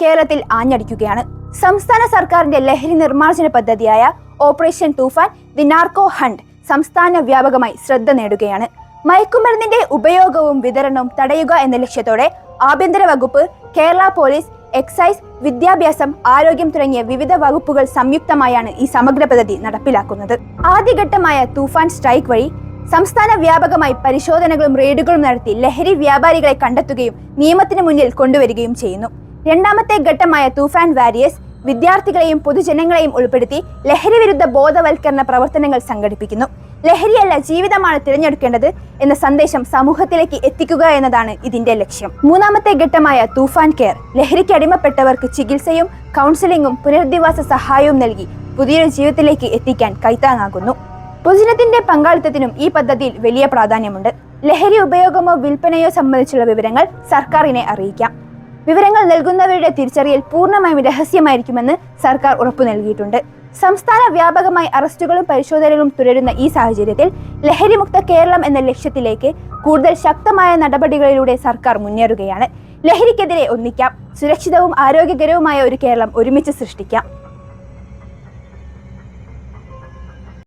കേരളത്തിൽ ആഞ്ഞടിക്കുകയാണ്. സംസ്ഥാന സർക്കാരിന്റെ ലഹരി നിർമ്മാർജ്ജന പദ്ധതിയായ operation Toofan the narco hunt സംസ്ഥാന വ്യാപകമായി ശ്രദ്ധ നേടുകയാണ്. മയക്കുമരുന്നിന്റെ ഉപയോഗവും വിതരണവും തടയുക എന്ന ലക്ഷ്യത്തോടെ ആഭ്യന്തര വകുപ്പ്, കേരള പോലീസ്, എക്സൈസ്, വിദ്യാഭ്യാസം, ആരോഗ്യം തുടങ്ങിയ വിവിധ വകുപ്പുകൾ സംയുക്തമായാണ് ഈ സമഗ്ര പദ്ധതി നടപ്പിലാക്കുന്നത്. ആദ്യഘട്ടമായ തൂഫാൻ സ്ട്രൈക്ക് വഴി സംസ്ഥാന വ്യാപകമായി പരിശോധനകളും റെയ്ഡുകളും നടത്തി ലഹരി വ്യാപാരികളെ കണ്ടെത്തുകയും നിയമത്തിന് മുന്നിൽ കൊണ്ടുവരികയും ചെയ്യുന്നു. രണ്ടാമത്തെ ഘട്ടമായ തൂഫാൻ വാരിയേഴ്സ് വിദ്യാർത്ഥികളെയും പൊതുജനങ്ങളെയും ഉൾപ്പെടുത്തി ലഹരി വിരുദ്ധ ബോധവൽക്കരണ പ്രവർത്തനങ്ങൾ സംഘടിപ്പിക്കുന്നു. ലഹരിയല്ല, ജീവിതമാണ് തിരഞ്ഞെടുക്കേണ്ടത് എന്ന സന്ദേശം സമൂഹത്തിലേക്ക് എത്തിക്കുക എന്നതാണ് ഇതിന്റെ ലക്ഷ്യം. മൂന്നാമത്തെ ഘട്ടമായ തൂഫാൻ കെയർ ലഹരിക്ക് അടിമപ്പെട്ടവർക്ക് ചികിത്സയും കൗൺസിലിംഗും പുനരധിവാസ സഹായവും നൽകി പുതിയൊരു ജീവിതത്തിലേക്ക് എത്തിക്കാൻ കൈത്താങ്ങാകുന്നു. പൊതുജനത്തിന്റെ പങ്കാളിത്തത്തിനും ഈ പദ്ധതിയിൽ വലിയ പ്രാധാന്യമുണ്ട്. ലഹരി ഉപയോഗമോ വിൽപ്പനയോ സംബന്ധിച്ചുള്ള വിവരങ്ങൾ സർക്കാരിനെ അറിയിക്കാം. വിവരങ്ങൾ നൽകുന്നവരുടെ തിരിച്ചറിയൽ പൂർണ്ണമായും രഹസ്യമായിരിക്കുമെന്ന് സർക്കാർ ഉറപ്പു നൽകിയിട്ടുണ്ട്. സംസ്ഥാന വ്യാപകമായി അറസ്റ്റുകളും പരിശോധനകളും തുടരുന്ന ഈ സാഹചര്യത്തിൽ ലഹരിമുക്ത കേരളം എന്ന ലക്ഷ്യത്തിലേക്ക് കൂടുതൽ ശക്തമായ നടപടികളിലൂടെ സർക്കാർ മുന്നേറുകയാണ്. ലഹരിക്കെതിരെ ഒന്നിക്കാം, സുരക്ഷിതവും ആരോഗ്യകരവുമായ ഒരു കേരളം ഒരുമിച്ച് സൃഷ്ടിക്കാം.